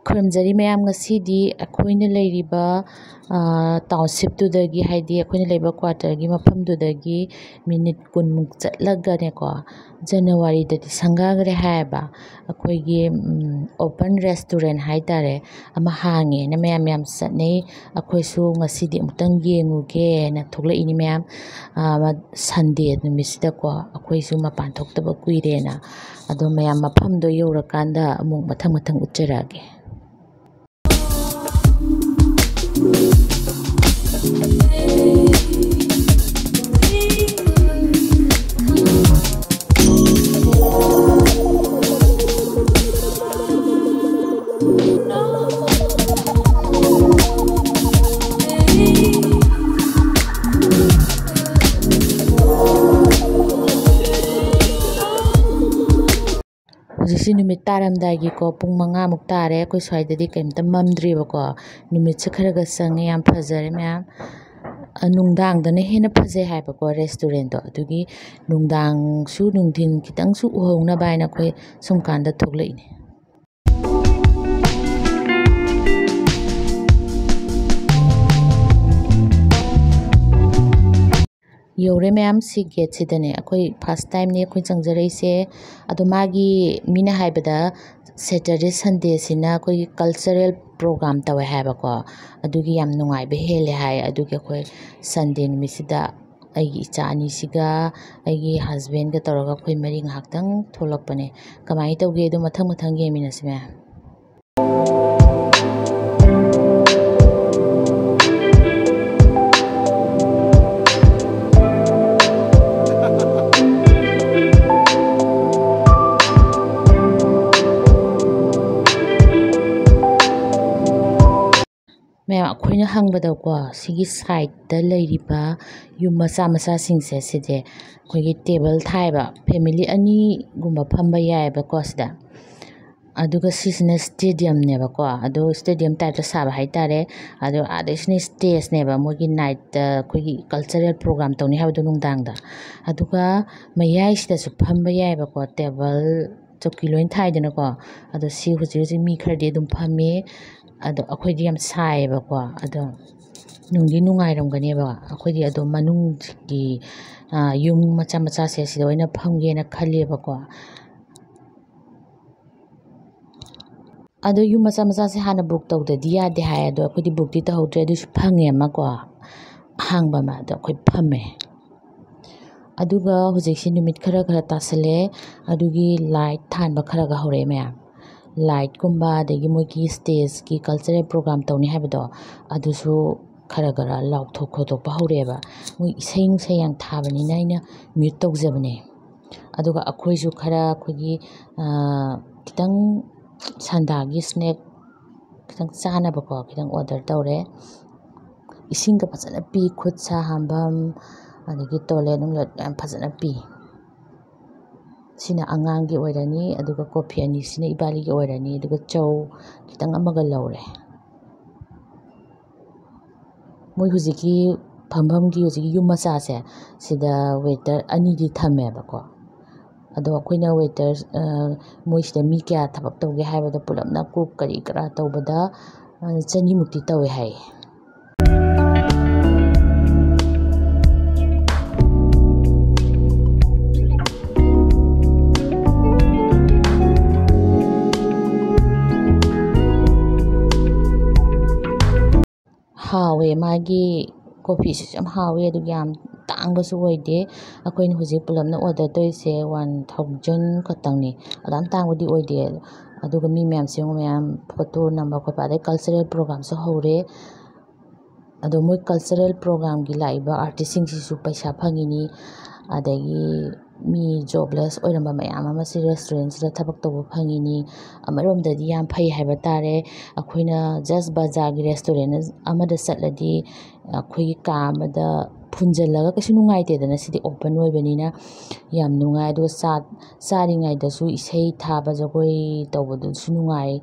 ꯈꯨꯔꯨꯝꯖꯔꯤ ꯃꯌꯥꯝ, ꯉꯁꯤꯗꯤ ꯑꯩꯈꯣꯏꯅ ꯂꯩꯔꯤꯕ ꯇꯥꯎꯟꯁꯤꯞꯇꯨꯗꯒꯤ, ꯍꯥꯏꯗꯤ ꯑꯩꯈꯣꯏꯅ ꯂꯩꯕ ꯀ꯭ꯋꯥꯇꯔꯒꯤ ꯃꯐꯝꯗꯨꯗꯒꯤ ꯃꯤꯅꯤꯠ 10ꯃꯨꯛ ꯆꯠꯂꯒꯅꯦꯀꯣ, ꯖꯅꯋꯥꯔꯤꯗꯗꯤ ꯁꯪꯒꯥꯈ꯭ꯔꯦ ꯍꯥꯏꯌꯦꯕ ꯑꯩꯈꯣꯏꯒꯤ ꯑꯣꯄꯟ ꯔꯦꯁꯇꯨꯔꯦꯟ ꯍꯥꯏꯇꯥꯔꯦ ꯑꯃ ꯍꯥꯡꯉꯦꯅ ꯃꯌꯥꯝ ꯆꯠꯅꯩ꯫ ꯑꯩꯈꯣꯏꯁꯨ ꯉꯁꯤꯗꯤ ꯑꯃꯨꯛꯇꯪ ꯌꯦꯡꯉꯨꯒꯦꯅ ꯊꯣꯛꯂꯛꯏꯅꯤ ꯃꯌꯥꯝ꯫ ꯁꯟꯗꯦ ꯅꯨꯃꯤꯠꯁꯤꯗꯀꯣ ꯑꯩꯈꯣꯏꯁꯨ ꯃꯄꯥꯟ ꯊꯣꯛꯇꯕ ꯀꯨꯏꯔꯦꯅ꯫ ꯑꯗꯣ ꯃꯌꯥꯝ ꯃꯐꯝꯗꯣ ꯌꯧꯔꯀꯥꯟꯗ ꯑꯃꯨꯛ ꯃꯊꯪ ꯎꯠꯆꯔꯛꯑꯒꯦ꯫ ꯍꯧꯖꯤꯛꯁꯤ ꯅꯨꯃꯤꯠ ꯇꯥꯔꯝꯗꯥꯏꯒꯤꯀꯣ ꯄꯨꯡ 5ꯃꯨꯛ ꯇꯥꯔꯦ꯫ ꯑꯩꯈꯣꯏ ꯁ꯭ꯋꯥꯏꯗꯗꯤ ꯀꯩꯝꯇ ꯃꯝꯗ꯭ꯔꯤꯕꯀꯣ, ꯅꯨꯃꯤꯠꯁꯦ ꯈꯔꯒ ꯆꯪꯉꯦ, ꯌꯥꯝ ꯐꯖꯔꯦ ꯃꯌꯥꯝ꯫ ꯅꯨꯡꯗꯥꯡꯗꯅ ꯍꯦꯟꯅ ꯐꯖꯩ ꯍꯥꯏꯕꯀꯣ ꯔꯦꯁꯇꯨꯔꯦꯟꯗꯣ, ꯑꯗꯨꯒꯤ ꯅꯨꯡꯗꯥꯡꯁꯨ ꯅꯨꯡꯊꯤꯟ ꯈꯤꯇꯪꯁꯨ ꯎꯍꯧꯅꯕ ꯍꯥꯏꯅ ꯑꯩꯈꯣꯏ ꯁꯨꯝ ꯀꯥꯟꯗ ꯊꯣꯛꯂꯛꯏꯅꯦ꯫ ꯌꯧꯔꯦ ꯃꯌꯥꯝ, ꯁꯤ ꯒꯦꯠꯁꯤꯗꯅꯦ ꯑꯩꯈꯣꯏ ꯐꯥꯔꯁ ꯇꯥꯏꯝꯅꯦ ꯑꯩꯈꯣꯏ ꯆꯪꯖꯔꯛꯏꯁꯦ꯫ ꯑꯗꯣ ꯃꯥꯒꯤ ꯃꯤꯅ ꯍꯥꯏꯕꯗ ꯁꯦꯇꯔꯗꯦ ꯁꯟꯗꯦꯁꯤꯅ ꯑꯩꯈꯣꯏꯒꯤ ꯀꯜꯆꯔꯦꯜ ꯄ꯭ꯔꯣꯒ꯭ꯔꯥꯝ ꯇꯧꯋꯦ ꯍꯥꯏꯕꯀꯣ, ꯑꯗꯨꯒꯤ ꯌꯥꯝ ꯅꯨꯡꯉꯥꯏꯕ ꯍꯦꯜꯂꯦ ꯍꯥꯏ꯫ ꯑꯗꯨꯒꯤ ꯑꯩꯈꯣꯏ ꯁꯟꯗꯦ ꯅꯨꯃꯤꯠꯁꯤꯗ ꯑꯩꯒꯤ ꯏꯆꯥ ꯑꯅꯤꯁꯤꯒ ꯑꯩꯒꯤ ꯍꯁꯕꯦꯟꯒ ꯇꯧꯔꯒ ꯑꯩꯈꯣꯏ ꯃꯔꯤ ꯉꯥꯏꯍꯥꯛꯇꯪ ꯊꯣꯛꯂꯛꯄꯅꯦ꯫ ꯀꯃꯥꯏꯅ ꯇꯧꯒꯦꯗꯣ ꯃꯊꯪ ꯌꯦꯡꯃꯤꯟꯅꯁꯤ ꯃꯌꯥꯝ꯫ ꯃꯌꯥꯝ ꯑꯩꯈꯣꯏꯅ ꯍꯪꯕꯗꯀꯣ, ꯁꯤꯒꯤ ꯁꯥꯏꯠꯇ ꯂꯩꯔꯤꯕ ꯌꯨꯝ ꯃꯆꯥꯁꯤꯡꯁꯦ ꯁꯤꯁꯦ ꯑꯩꯈꯣꯏꯒꯤ ꯇꯦꯕꯜ ꯊꯥꯏꯕ, ꯐꯦꯃꯤꯂꯤ 2ꯒꯨꯝꯕ ꯐꯝꯕ ꯌꯥꯏꯑꯕꯀꯣ ꯁꯤꯗ꯫ ꯑꯗꯨꯒ ꯁꯤꯁꯤꯅ ꯁ꯭ꯇꯦꯗꯤꯌꯝꯅꯦꯕꯀꯣ, ꯑꯗꯣ ꯁ꯭ꯇꯦꯗꯤꯌꯝ ꯇꯥꯏꯞꯇ ꯁꯥꯕ ꯍꯥꯏꯇꯥꯔꯦ꯫ ꯑꯗꯣ ꯑꯥꯗꯩꯁꯤꯅ ꯁ꯭ꯇꯦꯖꯅꯦꯕ, ꯃꯣꯏꯒꯤ ꯅꯥꯏꯠꯇ ꯑꯩꯈꯣꯏꯒꯤ ꯀꯜꯆꯔꯦꯜ ꯄ꯭ꯔꯣꯒ꯭ꯔꯥꯝ ꯇꯧꯅꯤ ꯍꯥꯏꯕꯗꯣ ꯅꯨꯡꯗꯥꯡꯗ꯫ ꯑꯗꯨꯒ ꯃꯌꯥꯏꯁꯤꯗꯁꯨ ꯐꯝꯕ ꯌꯥꯏꯑꯕꯀꯣ, ꯇꯦꯕꯜ ꯆꯧꯀꯤ ꯂꯣꯏ ꯊꯥꯏꯗꯅꯀꯣ꯫ ꯑꯗꯣ ꯁꯤ ꯍꯧꯖꯤꯛ ꯃꯤ ꯈꯔꯗꯤ ꯑꯗꯨꯝ ꯐꯝꯃꯤ꯫ ꯑꯗꯣ ꯑꯩꯈꯣꯏꯗꯤ ꯌꯥꯝ ꯁꯥꯏꯌꯦꯕꯀꯣ, ꯑꯗꯣ ꯅꯨꯡꯗꯤ ꯅꯨꯡꯉꯥꯏꯔꯝꯒꯅꯦꯕ ꯑꯩꯈꯣꯏꯗꯤ꯫ ꯑꯗꯣ ꯃꯅꯨꯡꯒꯤ ꯌꯨꯝ ꯃꯆꯥꯁꯦ ꯁꯤꯗ ꯑꯣꯏꯅ ꯐꯝꯒꯦꯅ ꯈꯜꯂꯦꯕꯀꯣ꯫ ꯑꯗꯣ ꯌꯨꯝ ꯃꯆꯥꯁꯦ ꯍꯥꯟꯅ ꯕꯨꯛ ꯇꯧꯗꯗꯤ ꯌꯥꯗꯦ ꯍꯥꯏ꯫ ꯑꯗꯣ ꯑꯩꯈꯣꯏꯗꯤ ꯕꯨꯛꯇꯤ ꯇꯧꯍꯧꯗ꯭ꯔꯦ, ꯑꯗꯨꯁꯨ ꯐꯪꯉꯦ ꯑꯃꯀꯣ, ꯑꯍꯥꯡꯕ ꯑꯃ꯫ ꯑꯗꯣ ꯑꯩꯈꯣꯏ ꯐꯝꯃꯦ꯫ ꯑꯗꯨꯒ ꯍꯧꯖꯤꯛꯁꯤ ꯅꯨꯃꯤꯠ ꯈꯔ ꯇꯥꯁꯜꯂꯦ, ꯑꯗꯨꯒꯤ ꯂꯥꯏꯠ ꯊꯥꯟꯕ ꯈꯔꯒ ꯍꯧꯔꯛꯑꯦ ꯃꯌꯥꯝ꯫ ꯂꯥꯏꯠꯀꯨꯝꯕ ꯑꯗꯒꯤ ꯃꯣꯏꯒꯤ ꯁ꯭ꯇꯦꯖꯀꯤ ꯀꯜꯆꯔꯦꯜ ꯄ꯭ꯔꯣꯒ꯭ꯔꯥꯝ ꯇꯧꯅꯤ ꯍꯥꯏꯕꯗꯣ ꯑꯗꯨꯁꯨ ꯈꯔ ꯂꯥꯎꯊꯣꯛ ꯈꯣꯠꯇꯣꯛꯄ ꯍꯧꯔꯛꯑꯦꯕ꯫ ꯃꯣꯏ ꯏꯁꯩ ꯅꯨꯡꯁꯩ ꯌꯥꯝ ꯊꯥꯕꯅꯤꯅ ꯑꯩꯅ ꯃ꯭ꯌꯨꯠ ꯇꯧꯖꯕꯅꯦ꯫ ꯑꯗꯨꯒ ꯑꯩꯈꯣꯏꯁꯨ ꯈꯔ ꯑꯩꯈꯣꯏꯒꯤ ꯈꯤꯇꯪ ꯁꯟꯗꯥꯒꯤ ꯁ꯭ꯅꯦꯛ ꯈꯤꯇꯪ ꯆꯥꯅꯕꯀꯣ ꯈꯤꯇꯪ ꯑꯣꯔꯗꯔ ꯇꯧꯔꯦ꯫ ꯏꯁꯤꯡꯒ ꯐꯖꯅ ꯄꯤ, ꯈꯨꯠ ꯁꯥ ꯍꯥꯝꯐꯝ ꯑꯗꯒꯤ ꯇꯣꯏꯂꯦꯠ ꯅꯨꯡꯂꯦꯠ ꯌꯥꯝ ꯐꯖꯅ ꯄꯤ꯫ ꯁꯤꯅ ꯑꯉꯥꯡꯒꯤ ꯑꯣꯏꯔꯅꯤ, ꯑꯗꯨꯒ ꯀꯣꯐꯤ ꯑꯅꯤꯁꯤꯅ ꯏꯕꯥꯅꯤꯒꯤ ꯑꯣꯏꯔꯅꯤ, ꯑꯗꯨꯒ ꯆꯧ ꯈꯤꯇꯪ ꯑꯃꯒ ꯂꯧꯔꯦ꯫ ꯃꯣꯏ ꯍꯧꯖꯤꯛꯀꯤ ꯐꯝꯐꯝꯒꯤ ꯍꯧꯖꯤꯛꯀꯤ ꯌꯨꯝ ꯃꯆꯥꯁꯦ ꯁꯤꯗ ꯋꯦꯇꯔ 2ꯗꯤ ꯊꯝꯃꯦꯕꯀꯣ꯫ ꯑꯗꯣ ꯑꯩꯈꯣꯏꯅ ꯋꯦꯇꯔ ꯃꯣꯏꯁꯤꯗ ꯃꯤ ꯀꯌꯥ ꯊꯕꯛ ꯇꯧꯒꯦ ꯍꯥꯏꯕꯗ ꯄꯨꯂꯞꯅ ꯀꯨꯛ ꯀꯔꯤ ꯀꯔꯥ ꯇꯧꯕꯗ 200ꯃꯨꯛꯇꯤ ꯇꯧꯋꯦ ꯍꯥꯏꯌꯦ꯫ ꯍꯥꯎꯋꯦ, ꯃꯥꯒꯤ ꯀꯣꯐꯤꯁꯤꯁꯨ ꯌꯥꯝ ꯍꯥꯎꯋꯦ, ꯑꯗꯨꯒ ꯌꯥꯝ ꯇꯥꯡꯕꯁꯨ ꯑꯣꯏꯗꯦ꯫ ꯑꯩꯈꯣꯏꯅ ꯍꯧꯖꯤꯛ ꯄꯨꯂꯞꯅ ꯑꯣꯔꯗꯔ ꯇꯧꯔꯤꯁꯦ 1000 ꯈꯛꯇꯪꯅꯤ, ꯑꯗꯥꯝ ꯇꯥꯡꯕꯗꯤ ꯑꯣꯏꯗꯦ꯫ ꯑꯗꯨꯒ ꯃꯤ ꯃꯌꯥꯝꯁꯦ ꯌꯦꯡꯉꯨ, ꯃꯌꯥꯝ ꯐꯣꯇꯣ ꯅꯝꯕ ꯈꯣꯠꯄ, ꯑꯗꯩ ꯀꯜꯆꯔꯦꯜ ꯄ꯭ꯔꯣꯒ꯭ꯔꯥꯝꯁꯨ ꯍꯧꯔꯦ꯫ ꯑꯗꯣ ꯃꯣꯏ ꯀꯜꯆꯔꯦꯜ ꯄ꯭ꯔꯣꯒ꯭ꯔꯥꯝꯒꯤ ꯂꯥꯛꯏꯕ ꯑꯥꯔꯇꯤꯁꯁꯤꯡꯁꯤꯁꯨ ꯄꯩꯁꯥ ꯐꯪꯉꯤꯅꯤ꯫ ꯑꯗꯒꯤ ꯃꯤ ꯖꯣꯕꯂꯦꯁ ꯑꯣꯏꯔꯝꯕ ꯃꯌꯥꯝ ꯑꯃ ꯁꯤ ꯔꯦꯁꯇꯨꯔꯦꯟꯁꯤꯗ ꯊꯕꯛ ꯇꯧꯕ ꯐꯪꯉꯤꯅꯤ꯫ ꯑꯃꯔꯣꯝꯗꯗꯤ ꯌꯥꯝ ꯐꯩ ꯍꯥꯏꯕ ꯇꯥꯔꯦ꯫ ꯑꯩꯈꯣꯏꯅ ꯖꯁ ꯕꯖꯥꯔꯒꯤ ꯔꯦꯁꯇꯨꯔꯦꯟ ꯑꯃꯗ ꯆꯠꯂꯗꯤ ꯑꯩꯈꯣꯏꯒꯤ ꯀꯥ ꯑꯃꯗ ꯐꯨꯟꯖꯜꯂꯒ ꯀꯩꯁꯨ ꯅꯨꯡꯉꯥꯏꯇꯦꯗꯅ, ꯁꯤꯗꯤ ꯑꯣꯄꯟ ꯑꯣꯏꯕꯅꯤꯅ ꯌꯥꯝ ꯅꯨꯡꯉꯥꯏ꯫ ꯑꯗꯨꯒ ꯆꯥꯔꯤꯉꯩꯗꯁꯨ ꯏꯁꯩ ꯊꯥꯕ, ꯖꯒꯣꯏ ꯇꯧꯕꯗꯨꯁꯨ ꯅꯨꯡꯉꯥꯏ꯫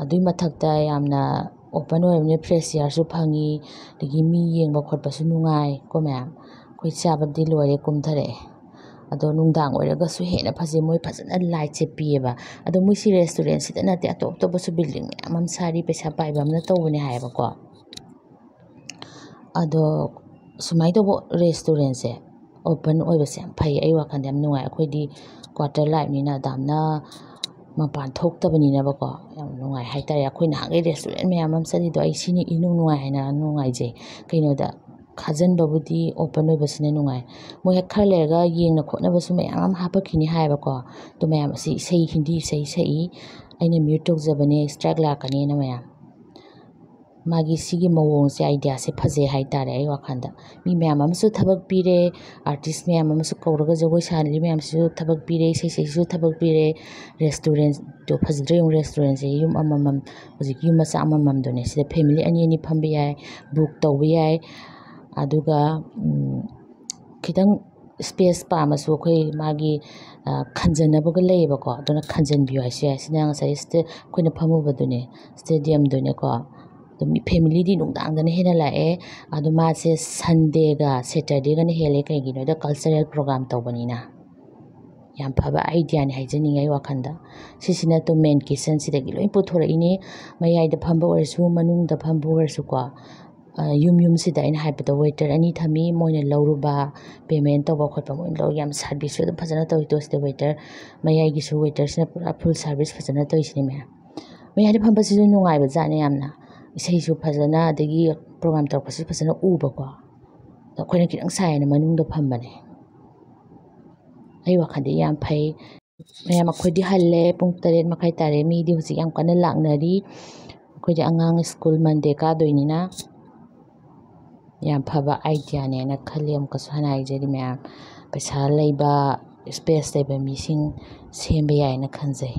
ꯑꯗꯨꯏ ꯃꯊꯛꯇ ꯌꯥꯝꯅ ꯑꯣꯄꯟ ꯑꯣꯏꯔꯕꯅꯤꯅ ꯐ꯭ꯔꯦꯁ ꯏꯌꯥꯔꯁꯨ ꯐꯪꯉꯤ, ꯑꯗꯒꯤ ꯃꯤ ꯌꯦꯡꯕ ꯈꯣꯠꯄꯁꯨ ꯅꯨꯡꯉꯥꯏ ꯀꯣ ꯃꯌꯥꯝ꯫ ꯑꯩꯈꯣꯏ ꯆꯥꯕꯗꯤ ꯂꯣꯏꯔꯦ, ꯀꯨꯝꯊꯔꯛꯑꯦ꯫ ꯑꯗꯣ ꯅꯨꯡꯗꯥꯡ ꯑꯣꯏꯔꯒꯁꯨ ꯍꯦꯟꯅ ꯐꯖꯩ ꯃꯣꯏ ꯐꯖꯅ ꯂꯥꯏꯠꯁꯦ ꯄꯤꯌꯦꯕ ꯑꯗꯣ ꯃꯣꯏꯁꯤ ꯔꯦꯁꯇꯨꯔꯦꯟꯁꯤꯗ ꯅꯠꯇꯦ ꯑꯇꯣꯞꯄꯁꯨ ꯕꯤꯜꯗꯤꯡ ꯃꯌꯥꯝ ꯑꯃ ꯁꯥꯔꯤ ꯄꯩꯁꯥ ꯄꯥꯏꯕ ꯑꯃꯅ ꯇꯧꯕꯅꯦ ꯍꯥꯏꯌꯦꯕꯀꯣ ꯑꯗꯣ ꯁꯨꯃꯥꯏꯅ ꯇꯧꯕ ꯔꯦꯁꯇꯨꯔꯦꯟꯁꯦ ꯑꯣꯄꯟ ꯑꯣꯏꯕꯁꯦ ꯌꯥꯝ ꯐꯩ ꯑꯩ ꯋꯥꯈꯜꯗ ꯌꯥꯝ ꯅꯨꯡꯉꯥꯏ ꯑꯩꯈꯣꯏꯗꯤ ꯀ꯭ꯋꯥꯇꯔ ꯂꯥꯏꯐꯅꯤꯅ ꯑꯗꯥꯝꯅ ꯃꯄꯥꯟ ꯊꯣꯛꯇꯕꯅꯤꯅꯕꯀꯣ ꯌꯥꯝ ꯅꯨꯡꯉꯥꯏ ꯍꯥꯏꯇꯥꯔꯦ ꯑꯩꯈꯣꯏ ꯅꯍꯥꯟꯒꯩ ꯔꯦꯁꯇꯨꯔꯦꯟ ꯃꯌꯥꯝ ꯑꯃ ꯆꯠꯂꯤꯗꯣ ꯑꯩ ꯁꯤꯅ ꯏꯅꯨꯡ ꯅꯨꯡꯉꯥꯏ ꯍꯥꯏꯅ ꯅꯨꯡꯉꯥꯏꯖꯩ ꯀꯩꯅꯣꯗ ꯈꯥꯖꯟꯕꯕꯨꯗꯤ ꯑꯣꯄꯟ ꯑꯣꯏꯕꯁꯤꯅ ꯅꯨꯡꯉꯥꯏ ꯃꯣꯏ ꯍꯦꯛ ꯈꯔ ꯂꯩꯔꯒ ꯌꯦꯡꯅ ꯈꯣꯠꯅꯕꯁꯨ ꯃꯌꯥꯝ ꯑꯃ ꯍꯥꯞꯄꯛꯈꯤꯅꯤ ꯍꯥꯏꯌꯦꯕꯀꯣ ꯑꯗꯨ ꯃꯌꯥꯝ ꯑꯁꯤ ꯏꯁꯩ ꯍꯤꯟꯗꯤ ꯏꯁꯩ ꯁꯛꯏ ꯑꯩꯅ ꯃ꯭ꯌꯨꯠ ꯇꯧꯖꯕꯅꯦ ꯏꯁꯇ꯭ꯔꯥꯏꯛ ꯂꯥꯛꯀꯅꯤꯅ ꯃꯌꯥꯝ ꯃꯥꯒꯤ ꯁꯤꯒꯤ ꯃꯑꯣꯡꯁꯦ ꯑꯥꯏꯗꯤꯌꯥꯁꯦ ꯐꯖꯩ ꯍꯥꯏꯇꯥꯔꯦ ꯑꯩ ꯋꯥꯈꯜꯗ ꯃꯤ ꯃꯌꯥꯝ ꯑꯃꯁꯨ ꯊꯕꯛ ꯄꯤꯔꯦ ꯑꯥꯔꯇꯤꯁ ꯃꯌꯥꯝ ꯑꯃꯁꯨ ꯀꯧꯔꯒ ꯖꯒꯣꯏ ꯁꯥꯍꯜꯂꯤ ꯃꯌꯥꯝꯁꯤꯁꯨ ꯊꯕꯛ ꯄꯤꯔꯦ ꯏꯁꯩ ꯁꯛꯏꯁꯤꯁꯨ ꯊꯕꯛ ꯄꯤꯔꯦ ꯔꯦꯁꯇꯨꯔꯦꯟꯇꯣ ꯐꯖꯗ꯭ꯔ ꯌꯦꯡꯉꯨ ꯔꯦꯁꯇꯨꯔꯦꯟꯁꯦ ꯌꯨꯝ ꯑꯃꯃꯝ ꯍꯧꯖꯤꯛꯀꯤ ꯌꯨꯝ ꯃꯆꯥ ꯑꯃꯃꯝꯗꯨꯅꯦ ꯁꯤꯗ ꯐꯦꯃꯤꯂꯤ ꯑꯅꯤ ꯐꯝꯕ ꯌꯥꯏ ꯕꯨꯛ ꯇꯧꯕ ꯌꯥꯏ ꯑꯗꯨꯒ ꯈꯤꯇꯪ ꯏꯁꯄꯦꯁ ꯄꯥꯝꯃꯁꯨ ꯑꯩꯈꯣꯏ ꯃꯥꯒꯤ ꯈꯟꯖꯟꯅꯕꯒ ꯂꯩꯌꯦꯕꯀꯣ ꯑꯗꯨꯅ ꯈꯟꯖꯟꯕꯤꯌꯨ ꯍꯥꯏꯁꯨ ꯌꯥꯏ ꯁꯤꯅ ꯉꯁꯥꯏ ꯑꯩꯈꯣꯏꯅ ꯐꯝꯃꯨꯕꯗꯨꯅꯦ ꯁ꯭ꯇꯦꯗꯤꯌꯝꯗꯨꯅꯦꯀꯣ ꯑꯗꯨꯝ ꯐꯦꯃꯤꯂꯤꯗꯤ ꯅꯨꯡꯗꯥꯡꯗꯅ ꯍꯦꯟꯅ ꯂꯥꯛꯑꯦ ꯑꯗꯣ ꯃꯥꯁꯦ ꯁꯟꯗꯦꯒ ꯁꯦꯇꯔꯗꯦꯒꯅ ꯍꯦꯜꯂꯦ ꯀꯩꯒꯤꯅꯣꯗ ꯀꯜꯆꯔꯦꯜ ꯄ꯭ꯔꯣꯒ꯭ꯔꯥꯝ ꯇꯧꯕꯅꯤꯅ ꯌꯥꯝ ꯐꯕ ꯑꯥꯏꯗꯤꯌꯥꯅꯤ ꯍꯥꯏꯖꯅꯤꯡꯉꯦ ꯑꯩ ꯋꯥꯈꯜꯗ ꯁꯤꯁꯤꯅ ꯇꯨ ꯃꯦꯟ ꯀꯤꯠꯆꯟꯁꯤꯗꯒꯤ ꯂꯣꯏ ꯄꯨꯊꯣꯔꯛꯏꯅꯤ ꯃꯌꯥꯏꯗ ꯐꯝꯕ ꯑꯣꯏꯔꯁꯨ ꯃꯅꯨꯡꯗ ꯐꯝꯕ ꯑꯣꯏꯔꯁꯨꯀꯣ ꯌꯨꯝꯁꯤꯗ ꯑꯩꯅ ꯍꯥꯏꯕꯗ ꯋꯦꯇꯔ 2 ꯊꯝꯃꯤ ꯃꯣꯏꯅ ꯂꯧꯔꯨꯕ ꯄꯦꯃꯦꯟ ꯇꯧꯕ ꯈꯣꯠꯄ ꯃꯣꯏꯅ ꯂꯧꯔ ꯌꯥꯝ ꯁꯥꯔꯚꯤꯁꯁꯨ ꯑꯗꯨꯝ ꯐꯖꯅ ꯇꯧꯋꯤꯗꯣ ꯁꯤꯗ ꯋꯦꯇꯔ ꯃꯌꯥꯏꯒꯤꯁꯨ ꯋꯦꯇꯔꯁꯤꯅ ꯄꯨꯔꯥ ꯐꯨꯜ ꯁꯥꯔꯚꯤꯁ ꯐꯖꯅ ꯇꯧꯔꯤꯁꯤꯅꯦ ꯃꯌꯥꯝ ꯃꯌꯥꯏꯗ ꯐꯝꯕꯁꯤꯁꯨ ꯅꯨꯡꯉꯥꯏꯕ ꯖꯥꯠꯅꯦ ꯌꯥꯝꯅ ꯏꯁꯩꯁꯨ ꯐꯖꯅ ꯑꯗꯒꯤ ꯄ꯭ꯔꯣꯒ꯭ꯔꯥꯝ ꯇꯧꯔꯛꯄꯁꯨ ꯐꯖꯅ ꯎꯕꯀꯣ ꯑꯩꯈꯣꯏꯅ ꯈꯤꯇꯪ ꯁꯥꯏꯅ ꯃꯅꯨꯡꯗ ꯐꯝꯕꯅꯦ ꯑꯩ ꯋꯥꯈꯜꯗꯤ ꯌꯥꯝ ꯐꯩ ꯃꯌꯥꯝ ꯑꯩꯈꯣꯏꯗꯤ ꯍꯜꯂꯦ ꯄꯨꯡ 8:30 ꯇꯥꯔꯦ ꯃꯤꯗꯤ ꯍꯧꯖꯤꯛ ꯌꯥꯝ ꯀꯟꯅ ꯂꯥꯛꯅꯔꯤ ꯑꯩꯈꯣꯏꯗꯤ ꯑꯉꯥꯡ ꯁ꯭ꯀꯨꯜ ꯃꯟꯗꯦ ꯀꯥꯗꯣꯏꯅꯤꯅ ꯌꯥꯝ ꯐꯕ ꯑꯥꯏꯗꯤꯌꯥꯅꯦꯅ ꯈꯜꯂꯤ ꯑꯃꯨꯛꯀꯁꯨ ꯍꯟꯅ ꯍꯥꯏꯖꯔꯤ ꯃꯌꯥꯝ ꯄꯩꯁꯥ ꯂꯩꯕ ꯏꯁꯄꯦꯁ ꯂꯩꯕ ꯃꯤꯁꯤꯡ ꯁꯦꯝꯕ ꯌꯥꯏꯅ ꯈꯟꯖꯩ